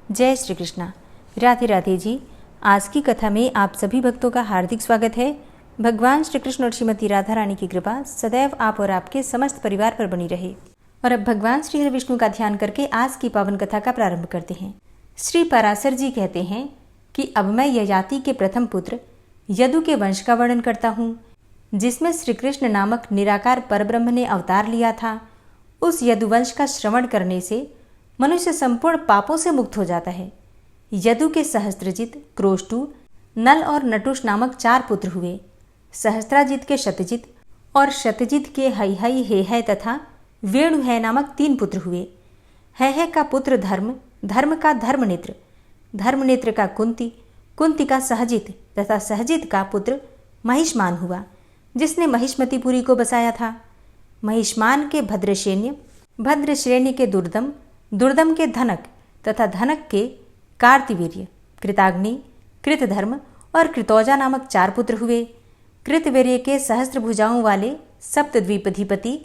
जय श्री कृष्णा। राधे राधे जी। आज की कथा में आप सभी भक्तों का हार्दिक स्वागत है। भगवान श्री कृष्ण और श्रीमती राधा रानी की कृपा सदैव आप और आपके समस्त परिवार पर बनी रहे। और अब भगवान श्री हरि विष्णु का ध्यान करके आज की पावन कथा का प्रारंभ करते हैं। श्री पराशर जी कहते हैं कि अब मैं ययाति के प्रथम पुत्र यदु के वंश का वर्णन करता हूँ, जिसमें श्री कृष्ण नामक निराकार परब्रह्म ने अवतार लिया था। उस यदुवंश का श्रवण करने से मनुष्य संपूर्ण पापों से मुक्त हो जाता है। यदु के सहस्त्रजित, क्रोष्टु, नल और नटुष नामक 4 पुत्र हुए। सहस्त्राजित के शतजित और शतजित के हई हेहय तथा वेणुहय नामक 3 पुत्र हुए। है का पुत्र धर्म, धर्म का धर्मनेत्र, धर्मनेत्र का कुंती, कुंती का सहजित तथा सहजित का पुत्र महिष्मान हुआ, जिसने महिष्मतिपुरी को बसाया था। महिष्मान के भद्रश्रेण्य, भद्रश्रेणी के दुर्दम, दुर्दम के धनक तथा धनक के कार्तिवीर्य, कृताग्नि, कृतधर्म और कृतौजा नामक 4 पुत्र हुए। कृतवीर्य के सहस्त्र भुजाओं वाले सप्तद्वीपधिपति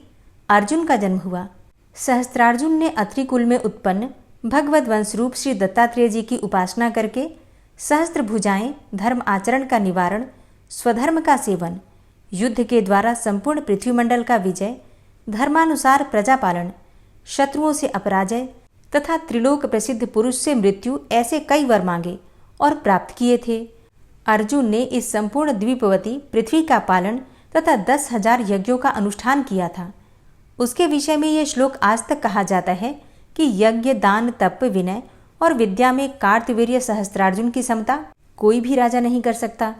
अर्जुन का जन्म हुआ। सहस्त्रार्जुन ने अत्रि कुल में उत्पन्न भगवद वंश रूप श्री दत्तात्रेय जी की उपासना करके सहस्त्र भुजाएं, धर्म आचरण का निवारण, स्वधर्म का सेवन, युद्ध के द्वारा संपूर्ण पृथ्वीमंडल का विजय, धर्मानुसार प्रजापालन, शत्रुओं से अपराजय तथा त्रिलोक प्रसिद्ध पुरुष से मृत्यु, ऐसे कई वर मांगे और प्राप्त किए थे। अर्जुन ने इस संपूर्ण द्वीपवती पृथ्वी का पालन तथा 10,000 यज्ञों का अनुष्ठान किया था। उसके विषय में यह श्लोक आज तक कहा जाता है कि यज्ञ, दान, तप, विनय और विद्या में कार्तवीर्य सहस्त्रार्जुन की समता कोई भी राजा नहीं कर सकता।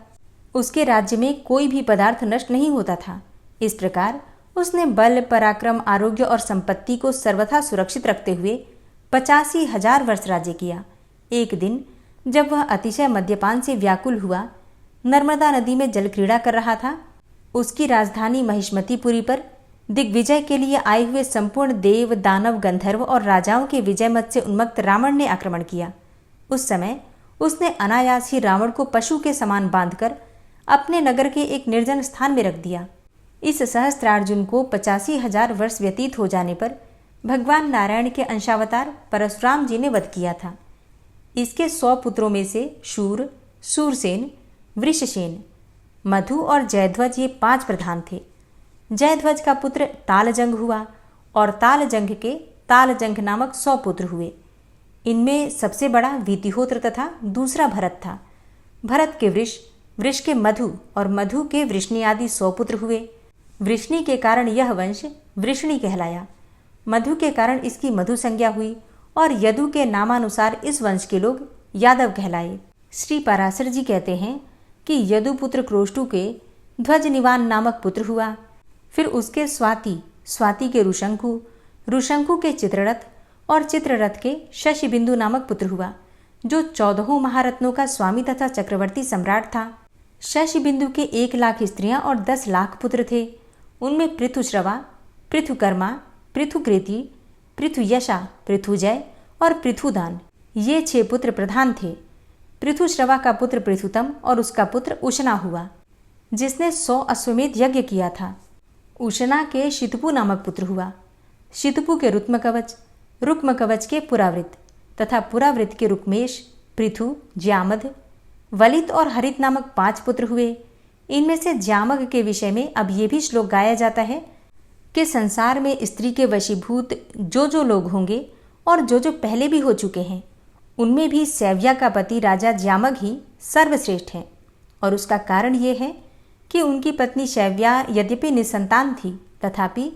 उसके राज्य में कोई भी पदार्थ नष्ट नहीं होता था। इस प्रकार उसने बल, पराक्रम, आरोग्य और संपत्ति को सर्वथा सुरक्षित रखते हुए 85,000 वर्ष राज्य किया। एक दिन जब वह अतिशय मद्यपान से व्याकुल हुआ नर्मदा नदी में जल क्रीड़ा कर रहा था, उसकी राजधानी महिष्मतिपुरी पर दिग्विजय के लिए आए हुए संपूर्ण देव, दानव, गंधर्व और राजाओं के विजय मत से उन्मत्त रावण ने आक्रमण किया। उस समय उसने अनायास ही रावण को पशु के समान बांधकर अपने नगर के एक निर्जन स्थान में रख दिया। इस सहस्त्रार्जुन को 85,000 वर्ष व्यतीत हो जाने पर भगवान नारायण के अंशावतार परशुराम जी ने वध किया था। इसके 100 पुत्रों में से शूर, सूरसेन, वृषसेन, मधु और जयध्वज ये 5 प्रधान थे। जयध्वज का पुत्र तालजंग हुआ और तालजंग के तालजंग नामक 100 पुत्र हुए। इनमें सबसे बड़ा वीतिहोत्र तथा दूसरा भरत था। भरत के वृष, वृष के मधु और मधु के वृष्णि आदि 100 पुत्र हुए। वृष्णि के कारण यह वंश वृष्णि कहलाया। मधु के कारण इसकी मधु संज्ञा हुई और यदु के नामानुसार इस वंश के लोग यादव कहलाए। श्री पराशर जी कहते हैं कि यदु पुत्र क्रोष्टु के ध्वज निवान नामक पुत्र हुआ। फिर उसके स्वाति, स्वाति के ऋशंकु, ऋशंकु के चित्ररथ और चित्ररथ के शशिबिंदु नामक पुत्र हुआ, जो 14 महारत्नों का स्वामी तथा चक्रवर्ती सम्राट था। शशिबिंदु के 1 लाख स्त्रियां और 10 लाख पुत्र थे। उनमें पृथुश्रवा, पृथुकर्मा, पृथुकृति, पृथुयशा, पृथुजय और पृथुदान ये 6 पुत्र प्रधान थे। पृथुश्रवा का पुत्र पृथुतम और उसका पुत्र उशना हुआ, जिसने 100 अश्वमेध यज्ञ किया था। उशना के शितपु नामक पुत्र हुआ। शितपु के रुक्म कवच, रुक्म कवच के पुरावृत तथा पुरावृत के रुक्मेश, पृथु, ज्यामध, वलित और हरित नामक 5 पुत्र हुए। इनमें से ज्यामग के विषय में अब ये भी श्लोक गाया जाता है कि संसार में स्त्री के वशीभूत जो लोग होंगे और जो पहले भी हो चुके हैं, उनमें भी सैव्या का पति राजा ज्यामग ही सर्वश्रेष्ठ है। और उसका कारण ये है कि उनकी पत्नी शैव्या यद्यपि निसंतान थी, तथापि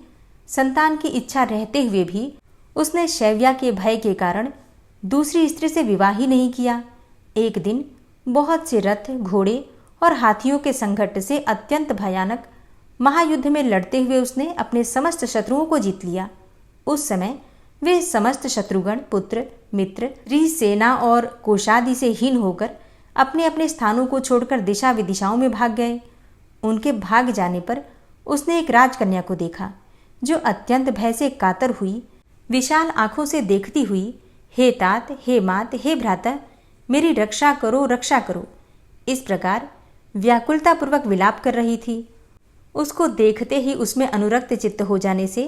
संतान की इच्छा रहते हुए भी उसने शैव्या के भय के कारण दूसरी स्त्री से विवाह ही नहीं किया। एक दिन बहुत से रथ, घोड़े और हाथियों के संघर्ष से अत्यंत भयानक महायुद्ध में लड़ते हुए उसने अपने समस्त शत्रुओं को जीत लिया। उस समय वे समस्त शत्रुगण, पुत्र, मित्र, सेना और कोशादि से हीन होकर अपने अपने स्थानों को छोड़कर दिशा विदिशाओं में भाग गए। उनके भाग जाने पर उसने एक राजकन्या को देखा, जो अत्यंत भय से कातर हुई विशाल आंखों से देखती हुई, हे तात, हे मात, हे भ्राता, मेरी रक्षा करो, रक्षा करो, इस प्रकार व्याकुलतापूर्वक विलाप कर रही थी। उसको देखते ही उसमें अनुरक्त चित्त हो जाने से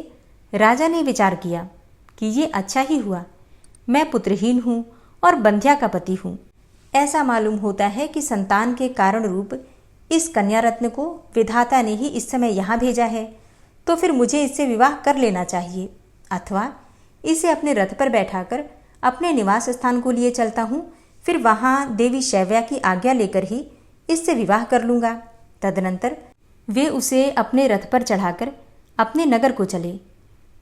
राजा ने विचार किया कि ये अच्छा ही हुआ, मैं पुत्रहीन हूँ और बंध्या का पति हूँ। ऐसा मालूम होता है कि संतान के कारण रूप इस कन्या रत्न को विधाता ने ही इस समय यहाँ भेजा है, तो फिर मुझे इससे विवाह कर लेना चाहिए, अथवा इसे अपने रथ पर बैठाकर अपने निवास स्थान को लिए चलता हूँ, फिर वहाँ देवी शैव्या की आज्ञा लेकर ही इससे विवाह कर लूँगा। तदनंतर वे उसे अपने रथ पर चढ़ाकर अपने नगर को चले।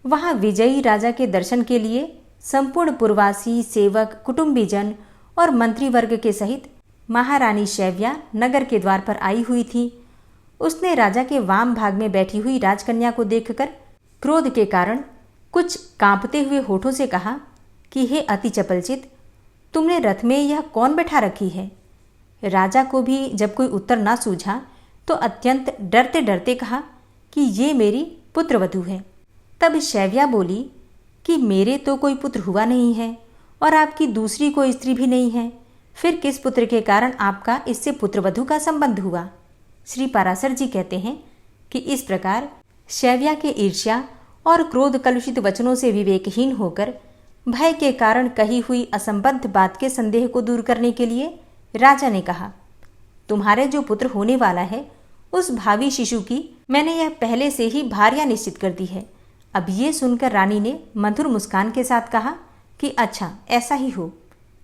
वहाँ विजयी राजा के दर्शन के लिए संपूर्ण पुरवासी, सेवक, कुटुंबीजन और मंत्री वर्ग के सहित महारानी शैव्या नगर के द्वार पर आई हुई थी। उसने राजा के वाम भाग में बैठी हुई राजकन्या को देखकर क्रोध के कारण कुछ कांपते हुए होठों से कहा कि हे अति चपलचित, तुमने रथ में यह कौन बैठा रखी है? राजा को भी जब कोई उत्तर ना सूझा तो अत्यंत डरते डरते कहा कि ये मेरी पुत्रवधू है। तब शैव्या बोली कि मेरे तो कोई पुत्र हुआ नहीं है और आपकी दूसरी कोई स्त्री भी नहीं है, फिर किस पुत्र के कारण आपका इससे पुत्रवधू का संबंध हुआ? श्री पराशर जी कहते हैं कि इस प्रकार शैव्या के ईर्ष्या और क्रोध कलुषित वचनों से विवेकहीन होकर भय के कारण कही हुई असंबद्ध बात के संदेह को दूर करने के लिए राजा ने कहा, तुम्हारे जो पुत्र होने वाला है उस भावी शिशु की मैंने यह पहले से ही भार्या निश्चित कर दी है। अब ये सुनकर रानी ने मधुर मुस्कान के साथ कहा कि अच्छा ऐसा ही हो,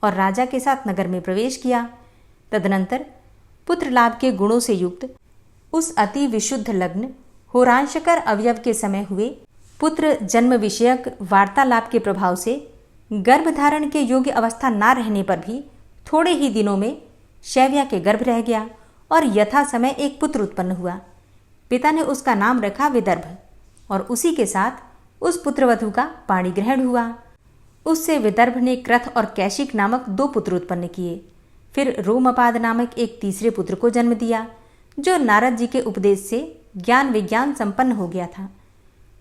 और राजा के साथ नगर में प्रवेश किया। तदनंतर पुत्र लाभ के गुणों से युक्त उस अति विशुद्ध लग्न होरांशकर अवयव के समय हुए पुत्र जन्म विषयक वार्तालाप के प्रभाव से गर्भधारण के योग्य अवस्था ना रहने पर भी थोड़े ही दिनों में शैव्या के गर्भ रह गया और यथा समय एक पुत्र उत्पन्न हुआ। पिता ने उसका नाम रखा विदर्भ, और उसी के साथ उस पुत्रवधू का पाणी ग्रहण हुआ। उससे विदर्भ ने क्रथ और कैशिक नामक 2 पुत्र उत्पन्न किए। फिर रोमपाद नामक एक तीसरे पुत्र को जन्म दिया, जो नारद जी के उपदेश से ज्ञान विज्ञान संपन्न हो गया था।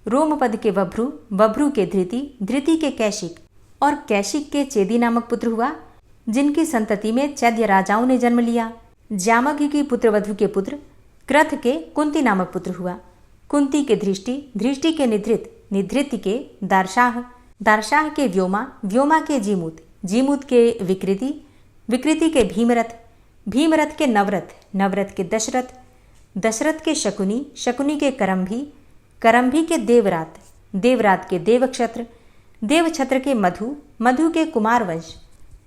रोमपद के वभ्रु, वभ्रु के धृति, धृति के कैशिक और कैशिक के चेदी नामक पुत्र हुआ, जिनकी संतति में चैद्य राजाओं ने जन्म लिया। जामग्य की पुत्रवधु के पुत्र क्रथ के कुंती नामक पुत्र हुआ। कुंती के धृष्टि, धृष्टि के निधृत, निधृति के दारशाह, दारशाह के व्योमा, व्योमा के जीमूत, जीमूत के विकृति, विकृति के भीमरथ, भीमरथ के नवरथ, नवरथ के दशरथ, दशरथ के शकुनी, शकुनी के करम्भी, करम्भी के देवरात, देवरात के देवक्षत्र, देवक्षत्र के मधु, मधु के कुमारवंश,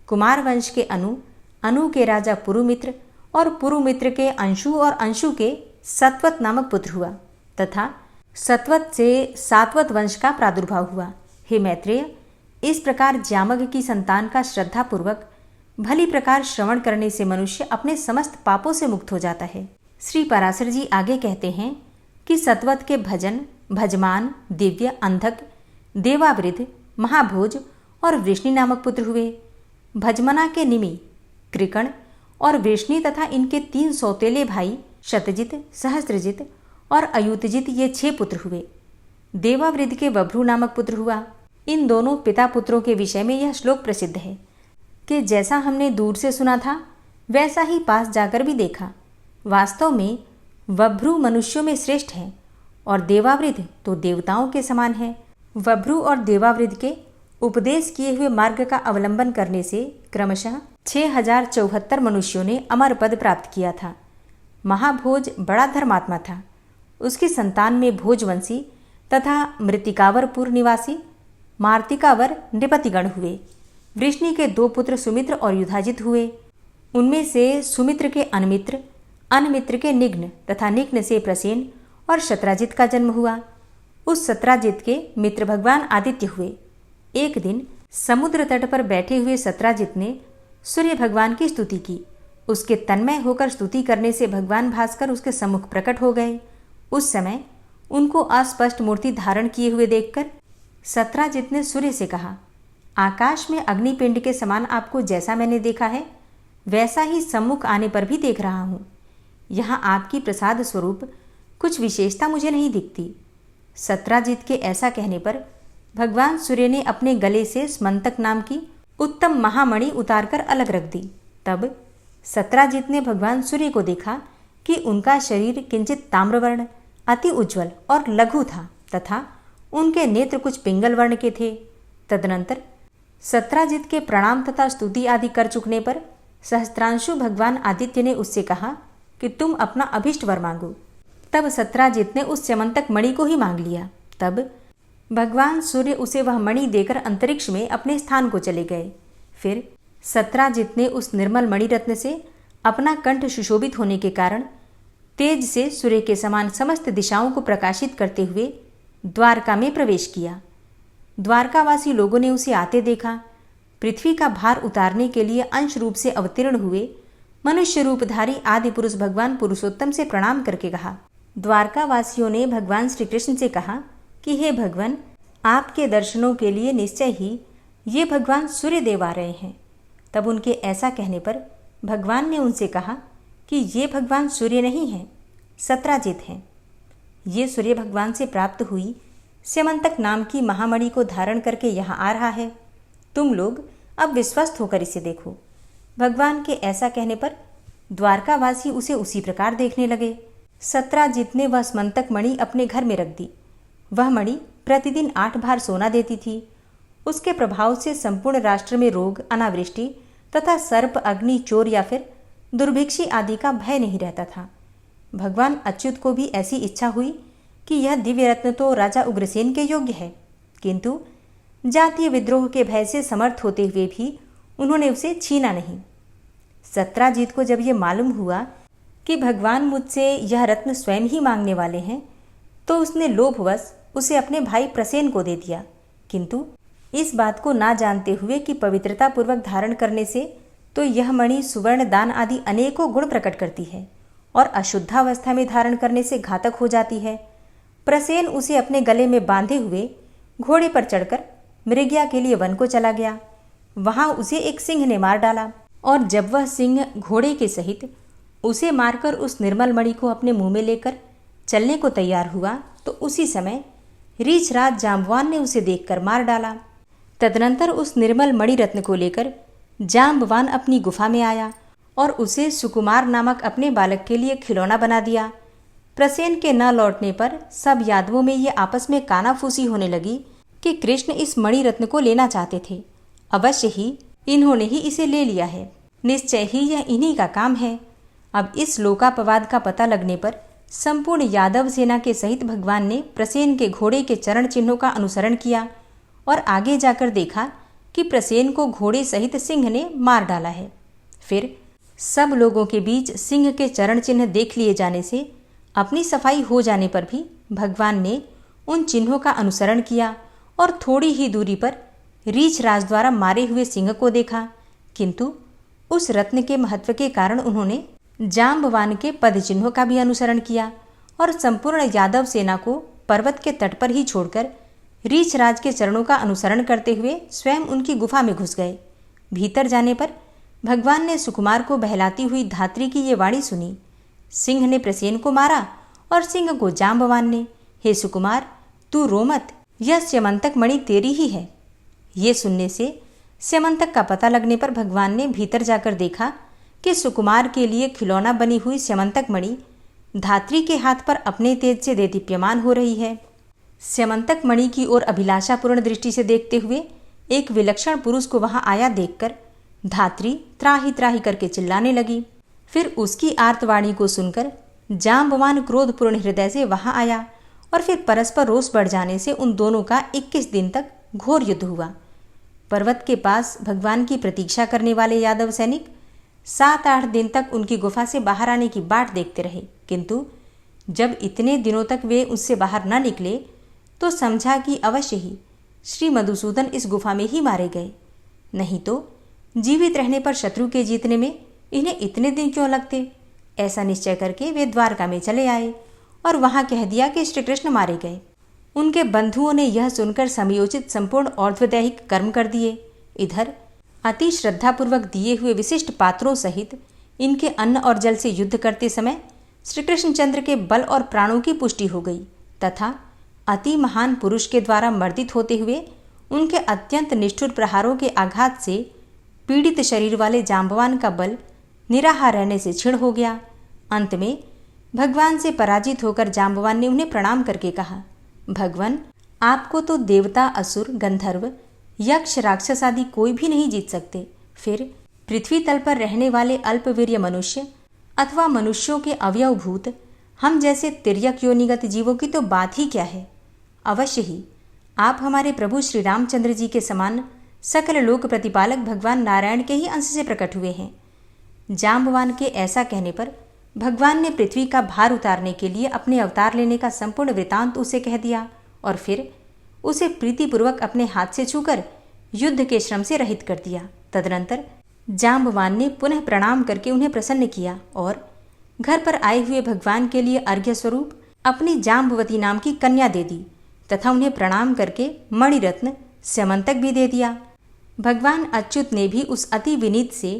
कुमारवंश के अनु, अनु के राजा पुरुमित्र और पुरुमित्र के अंशु और अंशु के सत्वत नामक पुत्र हुआ, तथा सत्वत से सात्वत वंश का प्रादुर्भाव हुआ। हे मैत्रेय, इस प्रकार जामग की संतान का श्रद्धापूर्वक भली प्रकार श्रवण करने से मनुष्य अपने समस्त पापों से मुक्त हो जाता है। श्री पराशर जी आगे कहते हैं कि सत्वत के भजन, भजमान, दिव्य, अंधक, देवावृद्ध, महाभोज और वृष्णि नामक पुत्र हुए। भजमना के निमि, कृकण और वृष्णि तथा इनके 3 सौतेले भाई शतजित, सहस्त्रजित और अयुतजित ये 6 पुत्र हुए। देवावृद्ध के वभ्रु नामक पुत्र हुआ। इन दोनों पिता पुत्रों के विषय में यह श्लोक प्रसिद्ध है कि जैसा हमने दूर से सुना था वैसा ही पास जाकर भी देखा। वास्तव में वभ्रु मनुष्यों में श्रेष्ठ है और देवावृद्ध तो देवताओं के समान है। वभ्रु और देवावृद्ध के उपदेश किए हुए मार्ग का अवलंबन करने से क्रमशः 6074 मनुष्यों ने अमर पद प्राप्त किया था। महाभोज बड़ा धर्मात्मा था। उसकी संतान में भोजवंशी तथा मृतिकावरपुर निवासी मार्तिकावर नृपतिगण हुए। वृष्णि के 2 पुत्र सुमित्र और युधाजित हुए। उनमें से सुमित्र के अनमित्र, अनमित्र के निघ्न तथा निघ्न से प्रसेन और शत्राजित का जन्म हुआ। उस शत्राजित के मित्र भगवान आदित्य हुए। एक दिन समुद्र तट पर बैठे हुए शत्राजित ने सूर्य भगवान की स्तुति की। उसके तन्मय होकर स्तुति करने से भगवान भास्कर उसके सम्मुख प्रकट हो गए। उस समय उनको अस्पष्ट मूर्ति धारण किए हुए देखकर शत्राजित ने सूर्य से कहा, आकाश में अग्निपिंड के समान आपको जैसा मैंने देखा है वैसा ही सम्मुख आने पर भी देख रहा हूँ। यहाँ आपकी प्रसाद स्वरूप कुछ विशेषता मुझे नहीं दिखती। शत्राजित के ऐसा कहने पर भगवान सूर्य ने अपने गले से स्मंतक नाम की उत्तम महामणि उतारकर अलग रख दी। तब शत्राजित ने भगवान सूर्य को देखा कि उनका शरीर किंचित ताम्रवर्ण, अति उज्ज्वल और लघु था तथा उनके नेत्र कुछ पिंगल वर्ण के थे। तदनंतर सत्राजित के प्रणाम तथा स्तुति आदि कर चुकने पर सहस्त्रांशु भगवान आदित्य ने उससे कहा कि तुम अपना अभिष्ट वर मांगो। तब सत्राजित ने उस स्यमंतक मणि को ही मांग लिया। तब भगवान सूर्य उसे वह मणि देकर अंतरिक्ष में अपने स्थान को चले गए। फिर सत्राजित ने उस निर्मल मणिरत्न से अपना कंठ सुशोभित होने के कारण तेज से सूर्य के समान समस्त दिशाओं को प्रकाशित करते हुए द्वारका में प्रवेश किया। द्वारकावासी लोगों ने उसे आते देखा। पृथ्वी का भार उतारने के लिए अंश रूप से अवतीर्ण हुए मनुष्य रूपधारी आदि पुरुष भगवान पुरुषोत्तम से प्रणाम करके कहा। द्वारकावासियों ने भगवान श्री कृष्ण से कहा कि हे भगवान, आपके दर्शनों के लिए निश्चय ही ये भगवान सूर्यदेव आ रहे हैं। तब उनके ऐसा कहने पर भगवान ने उनसे कहा कि ये भगवान सूर्य नहीं हैं, सत्राजित हैं। ये सूर्य भगवान से प्राप्त हुई स्यमंतक नाम की महामणि को धारण करके यहाँ आ रहा है। तुम लोग अब विश्वस्त होकर इसे देखो। भगवान के ऐसा कहने पर द्वारकावासी उसे उसी प्रकार देखने लगे। सत्राजित ने वह स्यमंतक मणि अपने घर में रख दी। वह मणि प्रतिदिन 8 भार सोना देती थी। उसके प्रभाव से संपूर्ण राष्ट्र में रोग, अनावृष्टि तथा सर्प, अग्नि, चोर या फिर दुर्भिक्षी आदि का भय नहीं रहता था। भगवान अच्युत को भी ऐसी इच्छा हुई कि यह दिव्य रत्न तो राजा उग्रसेन के योग्य है, किंतु जातीय विद्रोह के भय से समर्थ होते हुए भी उन्होंने उसे छीना नहीं। सत्राजित को जब यह मालूम हुआ कि भगवान मुझसे यह रत्न स्वयं ही मांगने वाले हैं, तो उसने लोभवश उसे अपने भाई प्रसेन को दे दिया, किंतु इस बात को ना जानते हुए कि पवित्रता पूर्वक धारण करने से तो यह मणि सुवर्ण, दान आदि अनेकों गुण प्रकट करती है और अशुद्धावस्था में धारण करने से घातक हो जाती है। प्रसेन उसे अपने गले में बांधे हुए घोड़े पर चढ़कर मृगया के लिए वन को चला गया। वहां उसे एक सिंह ने मार डाला और जब वह सिंह घोड़े के सहित उसे मारकर उस निर्मल मणि को अपने मुंह में लेकर चलने को तैयार हुआ, तो उसी समय रीछराज जाम्बवान ने उसे देखकर मार डाला। तदनंतर उस निर्मल मणिरत्न को लेकर जाम्बवान अपनी गुफा में आया और उसे सुकुमार नामक अपने बालक के लिए खिलौना बना दिया। प्रसेन के न लौटने पर सब यादवों में ये आपस में कानाफूसी होने लगी कि कृष्ण इस मणिरत्न को लेना चाहते थे। अवश्य ही इन्होंने ही इसे ले लिया है, निश्चय ही यह इन्हीं का काम है। अब इस लोकापवाद का पता लगने पर संपूर्ण यादव सेना के सहित भगवान ने प्रसेन के घोड़े के चरण चिन्हों का अनुसरण किया और आगे जाकर देखा कि प्रसेन को घोड़े सहित सिंह ने मार डाला है। फिर सब लोगों के बीच सिंह के चरण चिन्ह देख लिए जाने से अपनी सफाई हो जाने पर भी भगवान ने उन चिन्हों का अनुसरण किया और थोड़ी ही दूरी पर रीछराज द्वारा मारे हुए सिंह को देखा, किंतु उस रत्न के महत्व के कारण उन्होंने जाम्बवान के पद चिन्हों का भी अनुसरण किया और संपूर्ण यादव सेना को पर्वत के तट पर ही छोड़कर रीछराज के चरणों का अनुसरण करते हुए स्वयं उनकी गुफा में घुस गए। भीतर जाने पर भगवान ने सुकुमार को बहलाती हुई धात्री की ये वाणी सुनी। सिंह ने प्रसेन को मारा और सिंह को जाम्बवान ने। हे सुकुमार, तू रो मत, यह स्यमंतक मणि तेरी ही है। ये सुनने से स्यमंतक का पता लगने पर भगवान ने भीतर जाकर देखा कि सुकुमार के लिए खिलौना बनी हुई स्यमंतक मणि धात्री के हाथ पर अपने तेज से देदीप्यमान हो रही है। स्यमंतक मणि की ओर अभिलाषापूर्ण दृष्टि से देखते हुए एक विलक्षण पुरुष को वहां आया देखकर धात्री त्राही त्राही करके चिल्लाने लगी। फिर उसकी आर्तवाणी को सुनकर जाम्बवान क्रोधपूर्ण हृदय से वहां आया और फिर परस्पर रोष बढ़ जाने से उन दोनों का 21 दिन तक घोर युद्ध हुआ। पर्वत के पास भगवान की प्रतीक्षा करने वाले यादव सैनिक 7-8 दिन तक उनकी गुफा से बाहर आने की बाट देखते रहे, किंतु जब इतने दिनों तक वे उससे बाहर न निकले तो समझा कि अवश्य ही श्री मधुसूदन इस गुफा में ही मारे गए, नहीं तो जीवित रहने पर शत्रु के जीतने में इन्हें इतने दिन क्यों लगते। ऐसा निश्चय करके वे द्वारका में चले आए और वहां कह दिया कि श्री कृष्ण मारे गए। उनके बंधुओं ने यह सुनकर समयोचित संपूर्ण और्ध्वदैहिक कर्म कर दिए। इधर अति श्रद्धापूर्वक दिए हुए विशिष्ट पात्रों सहित इनके अन्न और जल से युद्ध करते समय श्री कृष्णचंद्र के बल और प्राणों की पुष्टि हो गई तथा अति महान पुरुष के द्वारा मर्दित होते हुए उनके अत्यंत निष्ठुर प्रहारों के आघात से पीड़ित शरीर वाले जाम्बवान का बल निराहार रहने से क्षीण हो गया। अंत में भगवान से पराजित होकर जाम्बवान ने उन्हें प्रणाम करके कहा, भगवान, आपको तो देवता, असुर, गंधर्व यक्ष राक्षस आदि कोई भी नहीं जीत सकते। फिर पृथ्वी तल पर रहने वाले अल्पवीर्य मनुष्य अथवा मनुष्यों के अवयवभूत हम जैसे तिर्यक योनिगत जीवों की तो बात ही क्या है। अवश्य ही आप हमारे प्रभु श्री रामचंद्र जी के समान सकल लोक प्रतिपालक भगवान नारायण के ही अंश से प्रकट हुए हैं। जाम्बवान के ऐसा कहने पर भगवान ने पृथ्वी का भार उतारने के लिए अपने अवतार लेने का संपूर्ण वृतांत उसे कह दिया और फिर उसे प्रीतिपूर्वक अपने हाथ से छूकर युद्ध के श्रम से रहित कर दिया। तदनंतर जाम्बवान ने पुनः प्रणाम करके उन्हें प्रसन्न किया और घर पर आए हुए भगवान के लिए अर्घ्य स्वरूप अपनी जाम्बवती नाम की कन्या दे दी तथा उन्हें प्रणाम करके मणिरत्न स्यमंतक भी दे दिया। भगवान अच्युत ने भी उस अति विनीत से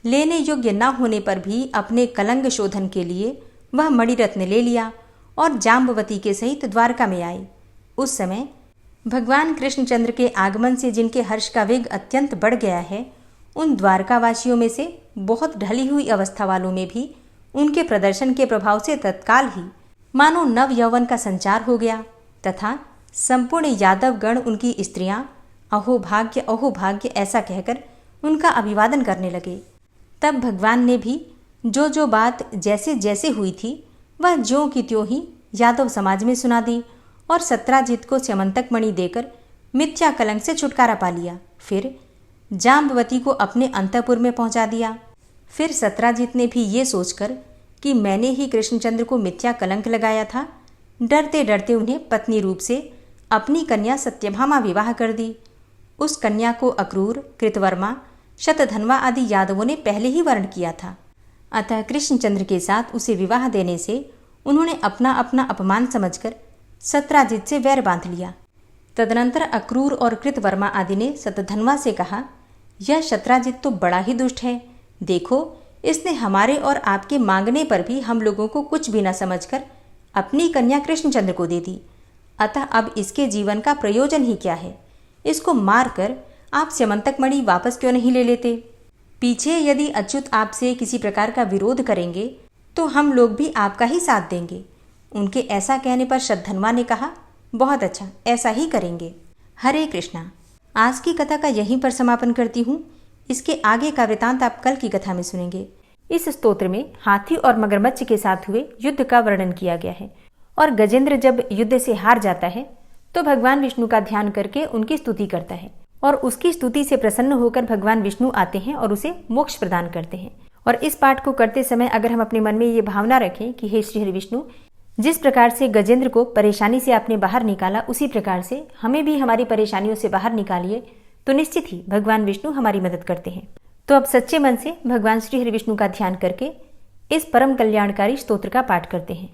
लेने योग्य न होने पर भी अपने कलंक शोधन के लिए वह मणिरत्न ले लिया और जाम्बवती के सहित द्वारका में आए। उस समय भगवान कृष्णचंद्र के आगमन से जिनके हर्ष का वेग अत्यंत बढ़ गया है, उन द्वारकावासियों में से बहुत ढली हुई अवस्था वालों में भी उनके प्रदर्शन के प्रभाव से तत्काल ही मानो नव यौवन का संचार हो गया तथा संपूर्ण यादव गण उनकी स्त्रियां अहो भाग्य ऐसा कहकर उनका अभिवादन करने लगे। तब भगवान ने भी जो बात जैसे जैसे हुई थी वह ज्यों की त्यों ही यादव समाज में सुना दी और सत्राजित को स्यमंतक मणि देकर मिथ्या कलंक से छुटकारा पा लिया। फिर जाम्बवती को अपने अंतःपुर में पहुंचा दिया। फिर सत्राजित ने भी ये सोचकर कि मैंने ही कृष्णचंद्र को मिथ्या कलंक लगाया था, डरते डरते उन्हें पत्नी रूप से अपनी कन्या सत्यभामा विवाह कर दी। उस कन्या को अक्रूर, कृतवर्मा, शतधन्वा आदि यादवों ने पहले ही वर्ण किया था। अतः कृष्णचंद्र के साथ उसे विवाह देने से उन्होंने अपना अपना अपमान समझकर सत्राजित से वैर बांध लिया। तदनंतर अक्रूर और कृतवर्मा आदि ने शतधन्वा से कहा, यह सत्राजित तो बड़ा ही दुष्ट है। देखो, इसने हमारे और आपके मांगने पर भी हम लोगों को कुछ भी न समझकर अपनी कन्या कृष्णचंद्र को दे दी। अतः अब इसके जीवन का प्रयोजन ही क्या है? इसको मारकर आप स्यमंतक मणि वापस क्यों नहीं ले लेते? पीछे यदि अच्युत आपसे किसी प्रकार का विरोध करेंगे तो हम लोग भी आपका ही साथ देंगे। उनके ऐसा कहने पर शतधन्वा ने कहा, बहुत अच्छा, ऐसा ही करेंगे। हरे कृष्णा। आज की कथा का यहीं पर समापन करती हूँ। इसके आगे का वृतांत आप कल की कथा में सुनेंगे। इस स्तोत्र में हाथी और मगरमच्छ के साथ हुए युद्ध का वर्णन किया गया है और गजेंद्र जब युद्ध से हार जाता है तो भगवान विष्णु का ध्यान करके उनकी स्तुति करता है और उसकी स्तुति से प्रसन्न होकर भगवान विष्णु आते हैं और उसे मोक्ष प्रदान करते हैं। और इस पाठ को करते समय अगर हम अपने मन में ये भावना रखें कि हे श्री हरि विष्णु, जिस प्रकार से गजेंद्र को परेशानी से आपने बाहर निकाला, उसी प्रकार से हमें भी हमारी परेशानियों से बाहर निकालिए, तो निश्चित ही भगवान विष्णु हमारी मदद करते हैं। तो अब सच्चे मन से भगवान श्री हरि विष्णु का ध्यान करके इस परम कल्याणकारी स्तोत्र का पाठ करते हैं।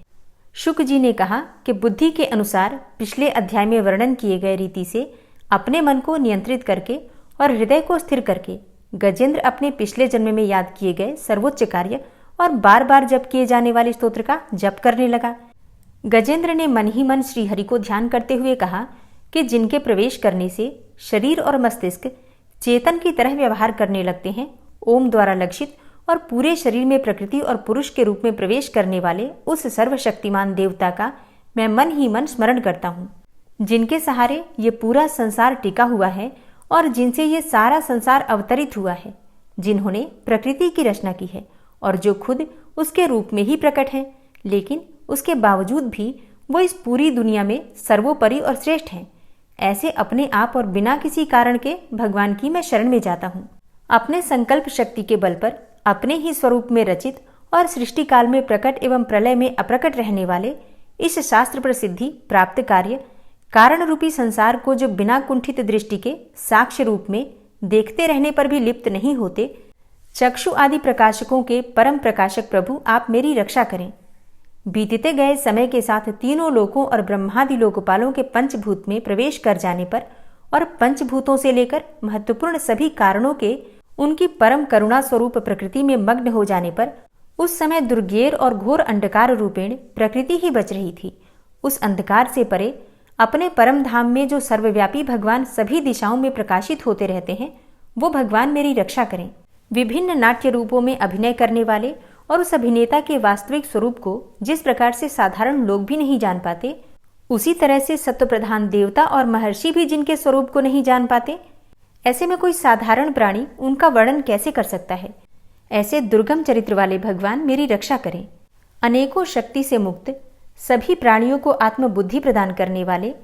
शुक जी ने कहा कि बुद्धि के अनुसार पिछले अध्याय में वर्णन किए गए रीति से अपने मन को नियंत्रित करके और हृदय को स्थिर करके गजेंद्र अपने पिछले जन्म में याद किए गए सर्वोच्च कार्य और बार बार जप किए जाने वाले स्तोत्र का जप करने लगा। गजेंद्र ने मन ही मन श्री हरि को ध्यान करते हुए कहा कि जिनके प्रवेश करने से शरीर और मस्तिष्क चेतन की तरह व्यवहार करने लगते हैं, ओम द्वारा लक्षित और पूरे शरीर में प्रकृति और पुरुष के रूप में प्रवेश करने वाले उस सर्वशक्तिमान देवता का मैं मन ही मन स्मरण करता हूँ, जिनके सहारे ये पूरा संसार टिका हुआ है और जिनसे ये सारा संसार अवतरित हुआ है, जिन्होंने प्रकृति की रचना की है और जो खुद उसके रूप में ही प्रकट है, लेकिन उसके बावजूद भी वो इस पूरी दुनिया में सर्वोपरि और श्रेष्ठ हैं। ऐसे अपने आप और बिना किसी कारण के भगवान की मैं शरण में जाता हूँ। अपने संकल्प शक्ति के बल पर अपने ही स्वरूप में रचित और सृष्टि काल में प्रकट एवं प्रलय में अप्रकट रहने वाले इस शास्त्र प्रसिद्धि प्राप्त कार्य कारण रूपी संसार को जो बिना कुंठित दृष्टि के साक्ष्य रूप में देखते रहने पर भी लिप्त नहीं होते, चक्षु आदि प्रकाशकों के परम प्रकाशक प्रभु आप मेरी रक्षा करें। बीतते गए समय के साथ तीनों लोकों और ब्रह्मादि लोकपालों के पंचभूत में प्रवेश कर जाने पर और पंचभूतों से लेकर महत्वपूर्ण सभी कारणों के उनकी परम करुणा स्वरूप प्रकृति में मग्न हो जाने पर उस समय दुर्गेर और घोर अंधकार रूपेण प्रकृति ही बच रही थी। उस अंधकार से परे अपने परम धाम में जो सर्वव्यापी भगवान सभी दिशाओं में प्रकाशित होते रहते हैं, वो भगवान मेरी रक्षा करें। विभिन्न नाट्य रूपों में अभिनय करने वाले और उस अभिनेता के वास्तविक स्वरूप को जिस प्रकार से साधारण लोग भी नहीं जान पाते, उसी तरह से सत्व प्रधान देवता और महर्षि भी जिनके स्वरूप को नहीं जान पाते, ऐसे में कोई साधारण प्राणी उनका वर्णन कैसे कर सकता है। ऐसे दुर्गम चरित्र वाले भगवान मेरी रक्षा करें। अनेकों शक्ति से मुक्त, सभी प्राणियों को आत्मबुद्धि प्रदान करने वाले,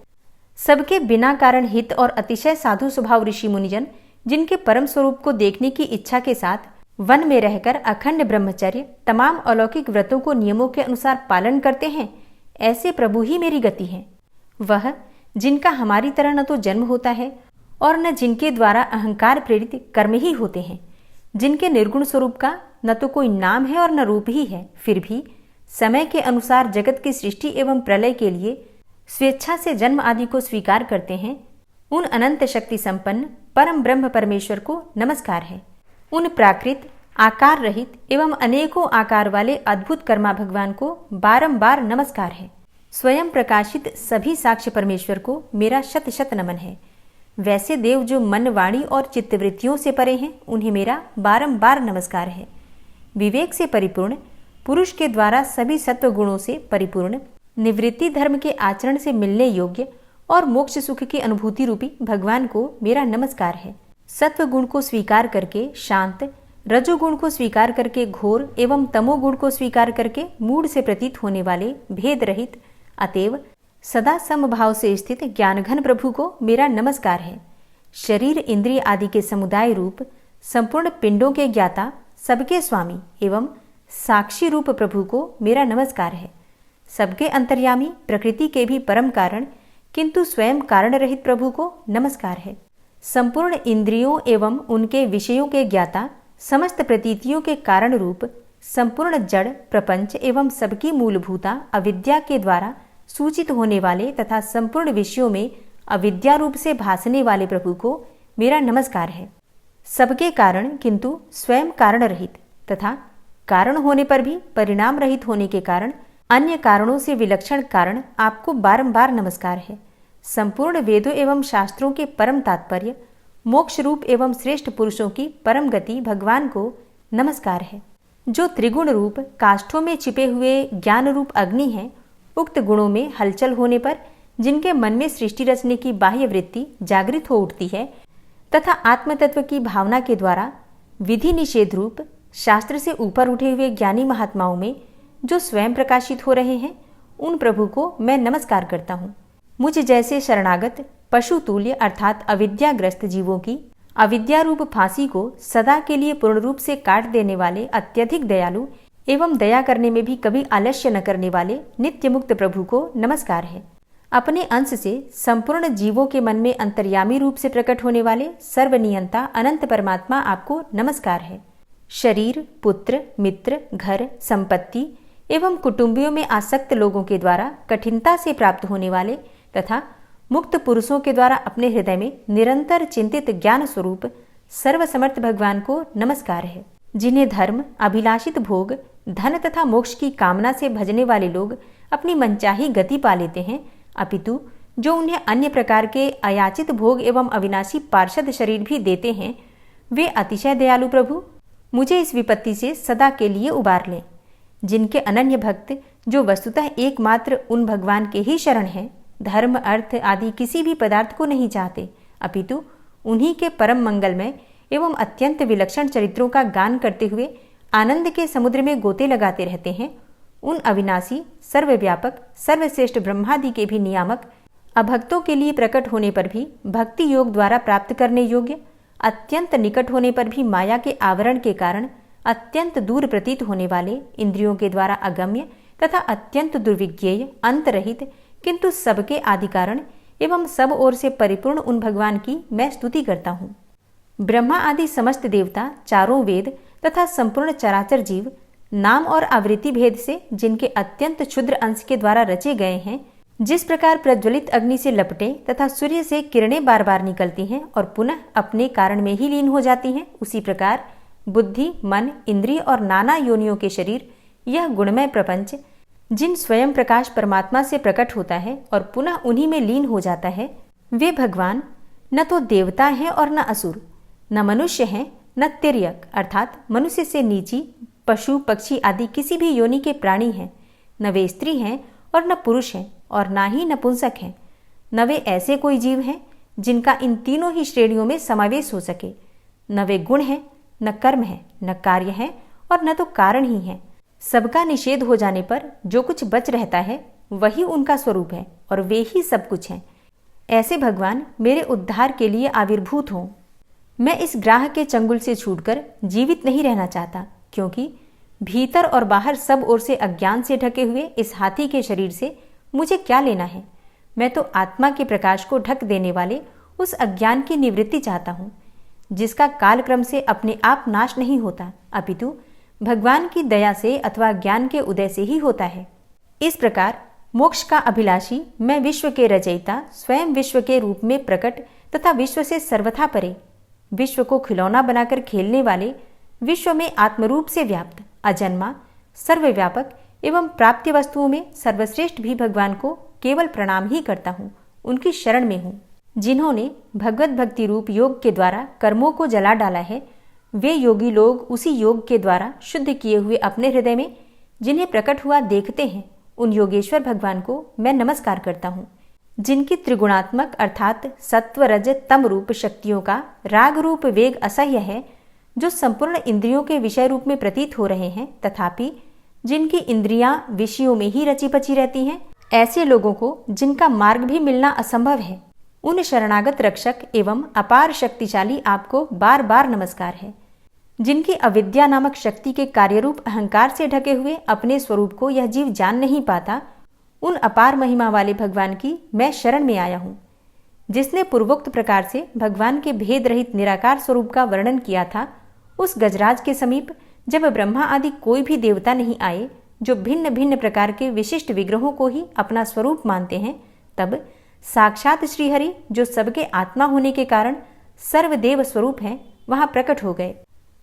सबके बिना कारण हित और अतिशय साधु स्वभाव ऋषि मुनिजन जिनके परम स्वरूप को देखने की इच्छा के साथ वन में रहकर अखंड ब्रह्मचर्य, तमाम अलौकिक व्रतों को नियमों के अनुसार पालन करते हैं, ऐसे प्रभु ही मेरी गति हैं। वह जिनका हमारी तरह न तो जन्म होता है और न जिनके द्वारा अहंकार प्रेरित कर्म ही होते हैं, जिनके निर्गुण स्वरूप का न तो कोई नाम है और न रूप ही है, फिर भी समय के अनुसार जगत की सृष्टि एवं प्रलय के लिए स्वेच्छा से जन्म आदि को स्वीकार करते हैं, उन अनंत शक्ति संपन्न परम ब्रह्म परमेश्वर को नमस्कार है। उन प्राकृत, आकार रहित एवं अनेकों आकार वाले अद्भुत कर्मा भगवान को बारंबार नमस्कार है। स्वयं प्रकाशित सभी साक्ष्य परमेश्वर को मेरा शत शत नमन है। वैसे देव जो मन, वाणी और चित्तवृत्तियों से परे हैं, उन्हें मेरा बारंबार नमस्कार है। विवेक से परिपूर्ण, पुरुष के द्वारा सभी सत्व गुणों से परिपूर्ण, निवृत्ति धर्म के आचरण से मिलने योग्य और मोक्ष सुख की अनुभूति रूपी भगवान को मेरा नमस्कार है। सत्व गुण को स्वीकार करके शांत, रजोगुण को स्वीकार करके घोर एवं तमोगुण को स्वीकार करके मूढ़ से प्रतीत होने वाले भेद रहित, अतएव सदा समभाव से स्थित ज्ञानघन प्रभु को मेरा नमस्कार है। शरीर, इंद्रिय आदि के समुदाय रूप संपूर्ण पिंडों के ज्ञाता, सबके स्वामी एवं साक्षी रूप प्रभु को मेरा नमस्कार है। सबके अंतर्यामी, प्रकृति के भी परम कारण किंतु स्वयं कारण रहित प्रभु को नमस्कार है। संपूर्ण इंद्रियों एवं उनके विषयों के ज्ञाता, समस्त प्रतीतियों के कारण रूप संपूर्ण जड़ प्रपंच एवं सबकी मूलभूता अविद्या के द्वारा सूचित होने वाले तथा संपूर्ण विषयों में अविद्या रूप से भासने वाले प्रभु को मेरा नमस्कार है। सबके कारण किंतु स्वयं कारण रहित तथा कारण होने पर भी परिणाम रहित होने के कारण अन्य कारणों से विलक्षण कारण आपको बारंबार नमस्कार है। संपूर्ण वेदों एवं शास्त्रों के परम तात्पर्य, मोक्ष रूप एवं श्रेष्ठ पुरुषों की परम गति भगवान को नमस्कार है। जो त्रिगुण रूप काष्ठों में छिपे हुए ज्ञान रूप अग्नि हैं, उक्त गुणों में हलचल होने पर जिनके मन में सृष्टि रचने की बाह्य वृत्ति जागृत हो उठती है तथा आत्मतत्व की भावना के द्वारा विधि निषेध रूप शास्त्र से ऊपर उठे हुए ज्ञानी महात्माओं में जो स्वयं प्रकाशित हो रहे हैं, उन प्रभु को मैं नमस्कार करता हूँ। मुझ जैसे शरणागत पशु तुल्य अर्थात अविद्याग्रस्त जीवों की अविद्या रूप फांसी को सदा के लिए पूर्ण रूप से काट देने वाले अत्यधिक दयालु एवं दया करने में भी कभी आलस्य न करने वाले नित्य मुक्त प्रभु को नमस्कार है। अपने अंश से संपूर्ण जीवों के मन में अंतर्यामी रूप से प्रकट होने वाले सर्वनियंता अनंत परमात्मा आपको नमस्कार है। शरीर, पुत्र, मित्र, घर, संपत्ति एवं कुटुंबियों में आसक्त लोगों के द्वारा कठिनता से प्राप्त होने वाले तथा मुक्त पुरुषों के द्वारा अपने हृदय में निरंतर चिंतित ज्ञान स्वरूप सर्वसमर्थ भगवान को नमस्कार है। जिन्हें धर्म, अभिलाषित भोग, धन तथा मोक्ष की कामना से भजने वाले लोग अपनी मनचाही गति पा लेते हैं, अपितु जो उन्हें अन्य प्रकार के अयाचित भोग एवं अविनाशी पार्षद शरीर भी देते हैं, वे अतिशय दयालु प्रभु मुझे इस विपत्ति से सदा के लिए उबार लें। जिनके अनन्य भक्त जो वस्तुतः एकमात्र उन भगवान के ही शरण हैं, धर्म, अर्थ आदि किसी भी पदार्थ को नहीं चाहते, अपितु उन्हीं के परम मंगलमय एवं अत्यंत विलक्षण चरित्रों का गान करते हुए आनंद के समुद्र में गोते लगाते रहते हैं, उन अविनाशी, सर्वव्यापक, सर्वश्रेष्ठ ब्रह्मादि के भी नियामक, अभक्तों के लिए प्रकट होने पर भी भक्ति योग द्वारा प्राप्त करने योग्य, अत्यंत निकट होने पर भी माया के आवरण के कारण अत्यंत दूर प्रतीत होने वाले, इंद्रियों के द्वारा अगम्य तथा अत्यंत दुर्विज्ञेय, अंतरहित किंतु सबके आदि कारण एवं सब ओर से परिपूर्ण उन भगवान की मैं स्तुति करता हूँ। ब्रह्मा आदि समस्त देवता, चारों वेद तथा संपूर्ण चराचर जीव नाम और आवृत्ति भेद से जिनके अत्यंत क्षुद्र अंश के द्वारा रचे गए हैं, जिस प्रकार प्रज्वलित अग्नि से लपटे तथा सूर्य से किरणें बार बार निकलती हैं और पुनः अपने कारण में ही लीन हो जाती हैं, उसी प्रकार बुद्धि, मन, इंद्रिय और नाना योनियों के शरीर, यह गुणमय प्रपंच जिन स्वयं प्रकाश परमात्मा से प्रकट होता है और पुनः उन्हीं में लीन हो जाता है, वे भगवान न तो देवता हैं और न असुर, न मनुष्य हैं न तिर्यक अर्थात मनुष्य से नीची, पशु, पक्षी आदि किसी भी योनि के प्राणी हैं, न वे स्त्री हैं और न पुरुष हैं और ना ही नपुंसक हैं, न वे ऐसे कोई जीव हैं जिनका इन तीनों ही श्रेणियों में समावेश हो सके। न वे गुण हैं, न कर्म है, न कार्य है और न तो कारण ही है। सबका निषेध हो जाने पर जो कुछ बच रहता है वही उनका स्वरूप है और वे ही सब कुछ हैं। ऐसे भगवान मेरे उद्धार के लिए आविर्भूत हों। मैं इस ग्राह के चंगुल से छूटकर जीवित नहीं रहना चाहता, क्योंकि भीतर और बाहर सब ओर से अज्ञान से ढके हुए इस हाथी के शरीर से मुझे क्या लेना है। मैं तो आत्मा के प्रकाश को ढक देने वाले उस अज्ञान की निवृत्ति चाहता हूँ, जिसका कालक्रम से अपने आप नाश नहीं होता, अपितु भगवान की दया से अथवा ज्ञान के उदय से ही होता है। इस प्रकार मोक्ष का अभिलाषी मैं विश्व के रचयिता, स्वयं विश्व के रूप में प्रकट तथा विश्व से सर्वथा परे, विश्व को खिलौना बनाकर खेलने वाले, विश्व में आत्मरूप से व्याप्त, अजन्मा, सर्वव्यापक एवं प्राप्य वस्तुओं में सर्वश्रेष्ठ भी भगवान को केवल प्रणाम ही करता हूँ। उनकी शरण में हूँ। जिन्होंने भगवत भक्ति रूप योग के द्वारा कर्मों को जला डाला है, वे योगी लोग उसी योग के द्वारा शुद्ध किए हुए अपने हृदय में जिन्हें प्रकट हुआ देखते हैं, उन योगेश्वर भगवान को मैं नमस्कार करता हूँ। जिनकी त्रिगुणात्मक अर्थात सत्व रज तम रूप शक्तियों का राग रूप वेग असह्य है, जो संपूर्ण इंद्रियों के विषय रूप में प्रतीत हो रहे हैं, तथापि जिनकी इंद्रियां विषयों में ही रची पची रहती हैं, ऐसे लोगों को जिनका मार्ग भी मिलना असंभव है, उन शरणागत रक्षक एवं अपार शक्तिशाली आपको बार बार नमस्कार है। जिनकी अविद्या नामक शक्ति के कार्यरूप अहंकार से ढके हुए अपने स्वरूप को यह जीव जान नहीं पाता, उन अपार महिमा वाले भगवान की मैं शरण में आया हूँ। जिसने पूर्वोक्त प्रकार से भगवान के भेद रहित निराकार स्वरूप का वर्णन किया था, उस गजराज के समीप जब ब्रह्मा आदि कोई भी देवता नहीं आए, जो भिन्न भिन्न प्रकार के विशिष्ट विग्रहों को ही अपना स्वरूप मानते हैं, तब साक्षात श्रीहरि, जो सबके आत्मा होने के कारण सर्वदेव स्वरूप हैं, वहां प्रकट हो गए।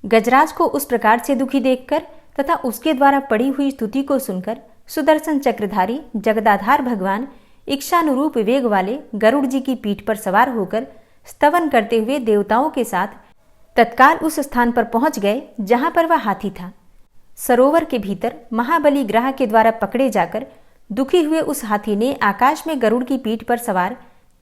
गजराज को उस प्रकार से दुखी देखकर तथा उसके द्वारा पड़ी हुई स्तुति को सुनकर सुदर्शन चक्रधारी जगदाधार भगवान इच्छानुरूप वेग वाले गरुड़ जी की पीठ पर सवार होकर स्तवन करते हुए देवताओं के साथ तत्काल उस स्थान पर पहुंच गए जहां पर वह हाथी था। सरोवर के भीतर महाबली ग्राह के द्वारा पकड़े जाकर दुखी हुए उस हाथी ने आकाश में गरुड़ की पीठ पर सवार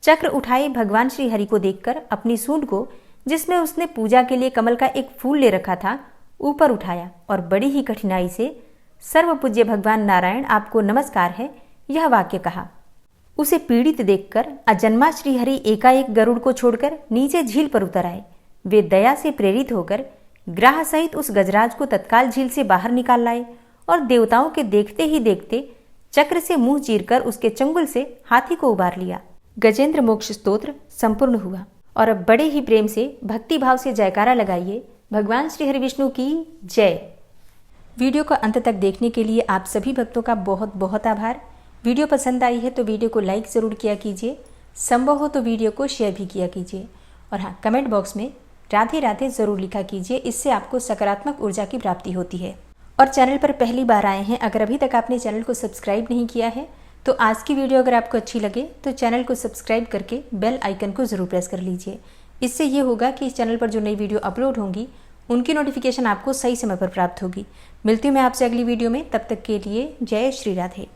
चक्र उठाए भगवान श्री हरि को देखकर अपनी सूंड को, जिसमें उसने पूजा के लिए कमल का एक फूल ले रखा था, ऊपर उठाया और बड़ी ही कठिनाई से सर्वपूज्य भगवान नारायण आपको नमस्कार है, यह वाक्य कहा। उसे पीड़ित देखकर अजन्मा श्रीहरि एकाएक गरुड़ को छोड़कर नीचे झील पर उतर आए। वे दया से प्रेरित होकर ग्राह सहित उस गजराज को तत्काल झील से बाहर निकाल लाए और देवताओं के देखते ही देखते चक्र से मुंह चीरकर उसके चंगुल से हाथी को उबार लिया। गजेंद्र मोक्ष स्तोत्र संपूर्ण हुआ। और अब बड़े ही प्रेम से भक्ति भाव से जयकारा लगाइए, भगवान श्री हरि विष्णु की जय। वीडियो को अंत तक देखने के लिए आप सभी भक्तों का बहुत बहुत आभार। वीडियो पसंद आई है तो वीडियो को लाइक ज़रूर किया कीजिए, संभव हो तो वीडियो को शेयर भी किया कीजिए। और हाँ, कमेंट बॉक्स में राधे राधे ज़रूर लिखा कीजिए, इससे आपको सकारात्मक ऊर्जा की प्राप्ति होती है। और चैनल पर पहली बार आए हैं, अगर अभी तक आपने चैनल को सब्सक्राइब नहीं किया है तो आज की वीडियो अगर आपको अच्छी लगे तो चैनल को सब्सक्राइब करके बेल आइकन को ज़रूर प्रेस कर लीजिए। इससे ये होगा कि इस चैनल पर जो नई वीडियो अपलोड होंगी उनकी नोटिफिकेशन आपको सही समय पर प्राप्त होगी। मिलती हूँ मैं आपसे अगली वीडियो में, तब तक के लिए जय श्री राधे।